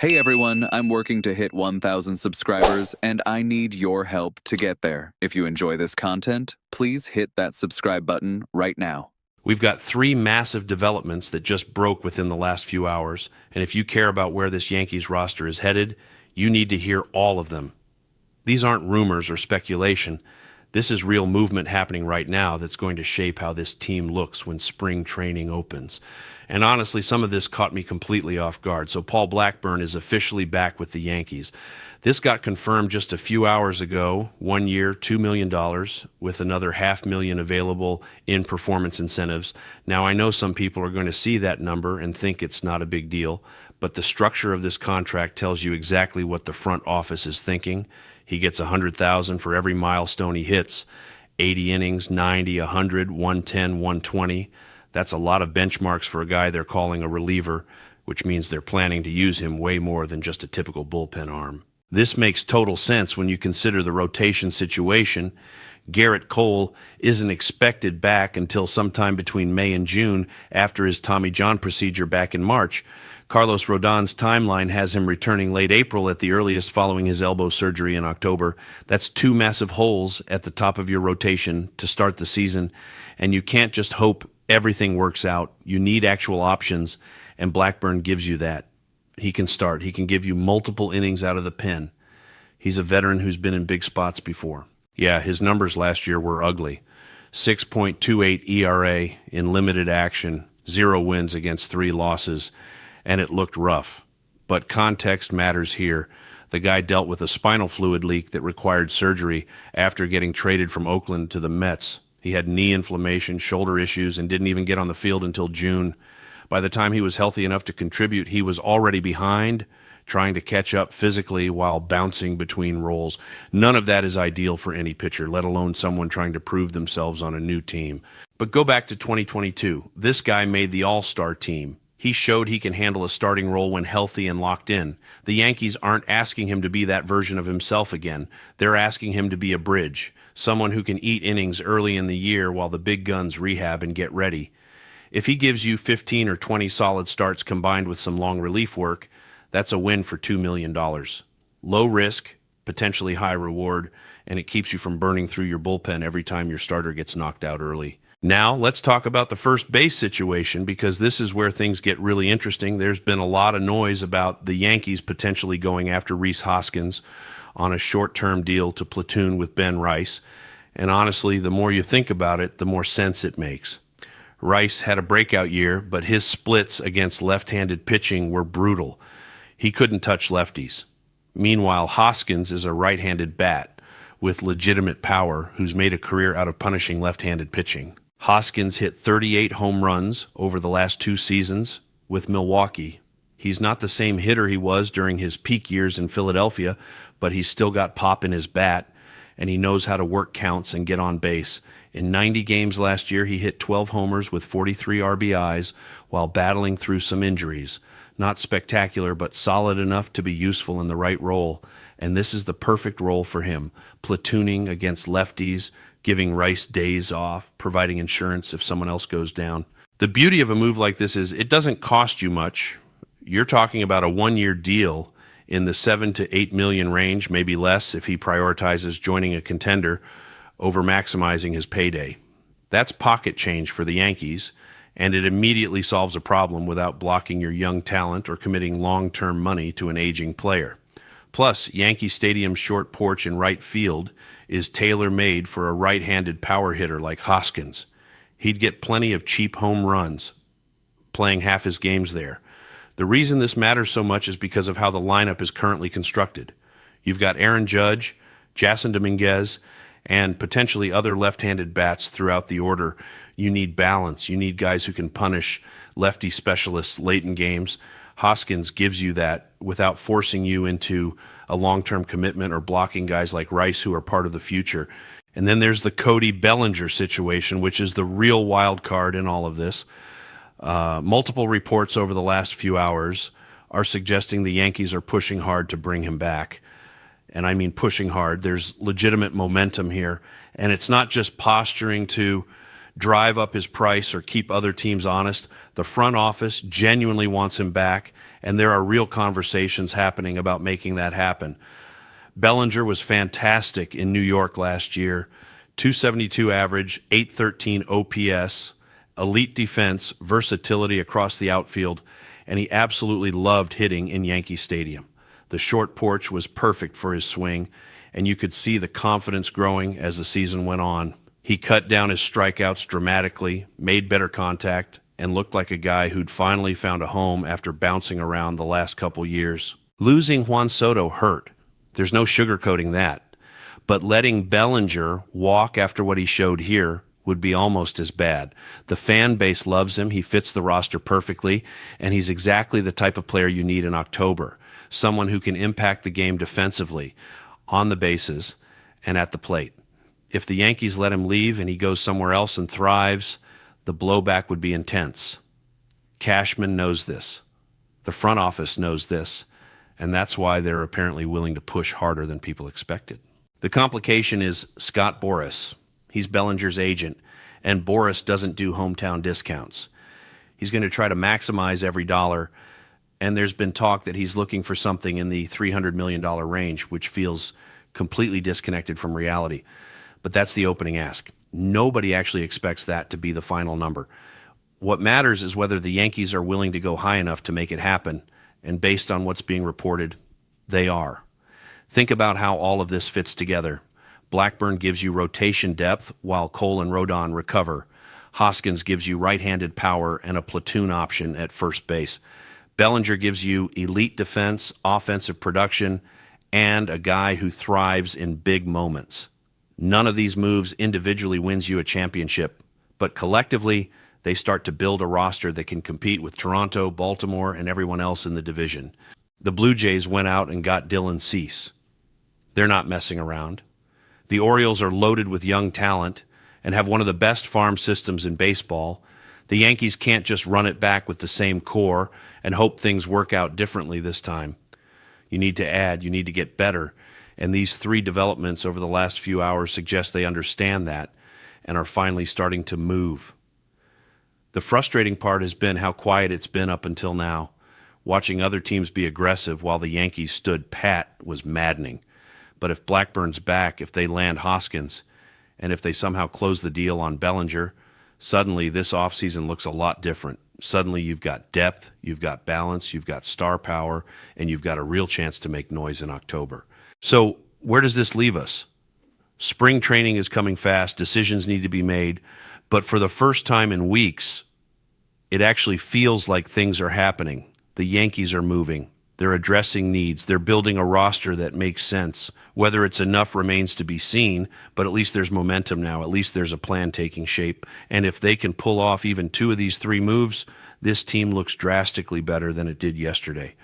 Hey everyone, I'm working to hit 1,000 subscribers, and I need your help to get there. If you enjoy this content, please hit that subscribe button right now. We've got three massive developments that just broke within the last few hours, and if you care about where this Yankees roster is headed, you need to hear all of them. These aren't rumors or speculation. This is real movement happening right now that's going to shape how this team looks when spring training opens. And honestly, some of this caught me completely off guard. So Paul Blackburn is officially back with the Yankees. This got confirmed just a few hours ago, 1 year, $2 million, with another $500,000 available in performance incentives. Now, I know some people are going to see that number and think it's not a big deal, but the structure of this contract tells you exactly what the front office is thinking. He gets $100,000 for every milestone he hits, 80 innings, 90, 100, 110, 120. That's a lot of benchmarks for a guy they're calling a reliever, which means they're planning to use him way more than just a typical bullpen arm. This makes total sense when you consider the rotation situation. Gerrit Cole isn't expected back until sometime between May and June after his Tommy John procedure back in March. Carlos Rodón's timeline has him returning late April at the earliest following his elbow surgery in October. That's two massive holes at the top of your rotation to start the season, and you can't just hope everything works out. You need actual options, and Blackburn gives you that. He can start. He can give you multiple innings out of the pen. He's a veteran who's been in big spots before. Yeah, his numbers last year were ugly. 6.28 ERA in limited action, 0 wins against 3 losses, and it looked rough. But context matters here. The guy dealt with a spinal fluid leak that required surgery after getting traded from Oakland to the Mets. He had knee inflammation, shoulder issues, and didn't even get on the field until June. By the time he was healthy enough to contribute, he was already behind, trying to catch up physically while bouncing between roles. None of that is ideal for any pitcher, let alone someone trying to prove themselves on a new team. But go back to 2022. This guy made the All-Star team. He showed he can handle a starting role when healthy and locked in. The Yankees aren't asking him to be that version of himself again. They're asking him to be a bridge, someone who can eat innings early in the year while the big guns rehab and get ready. If he gives you 15 or 20 solid starts combined with some long relief work, that's a win for $2 million. Low risk, potentially high reward, and it keeps you from burning through your bullpen every time your starter gets knocked out early. Now, let's talk about the first base situation, because this is where things get really interesting. There's been a lot of noise about the Yankees potentially going after Rhys Hoskins on a short-term deal to platoon with Ben Rice. And honestly, the more you think about it, the more sense it makes. Rice had a breakout year, but his splits against left-handed pitching were brutal. He couldn't touch lefties. Meanwhile, Hoskins is a right-handed bat with legitimate power who's made a career out of punishing left-handed pitching. Hoskins hit 38 home runs over the last 2 seasons with Milwaukee. He's not the same hitter he was during his peak years in Philadelphia, but he's still got pop in his bat, and he knows how to work counts and get on base. In 90 games last year, he hit 12 homers with 43 RBIs while battling through some injuries. Not spectacular, but solid enough to be useful in the right role, and this is the perfect role for him, platooning against lefties, giving Rice days off, providing insurance if someone else goes down. The beauty of a move like this is it doesn't cost you much. You're talking about a 1-year deal in the $7 to $8 million range, maybe less if he prioritizes joining a contender over maximizing his payday. That's pocket change for the Yankees, and it immediately solves a problem without blocking your young talent or committing long-term money to an aging player. Plus, Yankee Stadium's short porch in right field is tailor-made for a right-handed power hitter like Hoskins. He'd get plenty of cheap home runs playing half his games there. The reason this matters so much is because of how the lineup is currently constructed. You've got Aaron Judge, Jason Dominguez, and potentially other left-handed bats throughout the order. You need balance. You need guys who can punish lefty specialists late in games. Hoskins gives you that without forcing you into a long-term commitment or blocking guys like Rice who are part of the future. And then there's the Cody Bellinger situation, which is the real wild card in all of this. Multiple reports over the last few hours are suggesting the Yankees are pushing hard to bring him back. And I mean pushing hard. There's legitimate momentum here. And it's not just posturing to drive up his price or keep other teams honest. The front office genuinely wants him back, and there are real conversations happening about making that happen. Bellinger was fantastic in New York last year. 272 average, 813 OPS, elite defense, versatility across the outfield, and he absolutely loved hitting in Yankee Stadium. The short porch was perfect for his swing, and you could see the confidence growing as the season went on. He cut down his strikeouts dramatically, made better contact, and looked like a guy who'd finally found a home after bouncing around the last couple years. Losing Juan Soto hurt. There's no sugarcoating that. But letting Bellinger walk after what he showed here would be almost as bad. The fan base loves him. He fits the roster perfectly, and he's exactly the type of player you need in October. Someone who can impact the game defensively, on the bases, and at the plate. If the Yankees let him leave and he goes somewhere else and thrives, the blowback would be intense. Cashman knows this. The front office knows this, and that's why they're apparently willing to push harder than people expected. The complication is Scott Boras. He's Bellinger's agent, and Boras doesn't do hometown discounts. He's going to try to maximize every dollar, and there's been talk that he's looking for something in the $300 million range, which feels completely disconnected from reality. But that's the opening ask. Nobody actually expects that to be the final number. What matters is whether the Yankees are willing to go high enough to make it happen, and based on what's being reported, they are. Think about how all of this fits together. Blackburn gives you rotation depth while Cole and Rodón recover. Hoskins gives you right-handed power and a platoon option at first base. Bellinger gives you elite defense, offensive production, and a guy who thrives in big moments. None of these moves individually wins you a championship, but collectively, they start to build a roster that can compete with Toronto, Baltimore, and everyone else in the division. The Blue Jays went out and got Dylan Cease. They're not messing around. The Orioles are loaded with young talent and have one of the best farm systems in baseball. The Yankees can't just run it back with the same core and hope things work out differently this time. You need to add, you need to get better, and these three developments over the last few hours suggest they understand that and are finally starting to move. The frustrating part has been how quiet it's been up until now. Watching other teams be aggressive while the Yankees stood pat was maddening. But if Blackburn's back, if they land Hoskins, and if they somehow close the deal on Bellinger, suddenly this offseason looks a lot different. Suddenly you've got depth, you've got balance, you've got star power, and you've got a real chance to make noise in October. So where does this leave us? Spring training is coming fast, decisions need to be made, but for the first time in weeks, it actually feels like things are happening. The Yankees are moving. They're addressing needs. They're building a roster that makes sense. Whether it's enough remains to be seen, but at least there's momentum now. At least there's a plan taking shape. And if they can pull off even two of these three moves, this team looks drastically better than it did yesterday.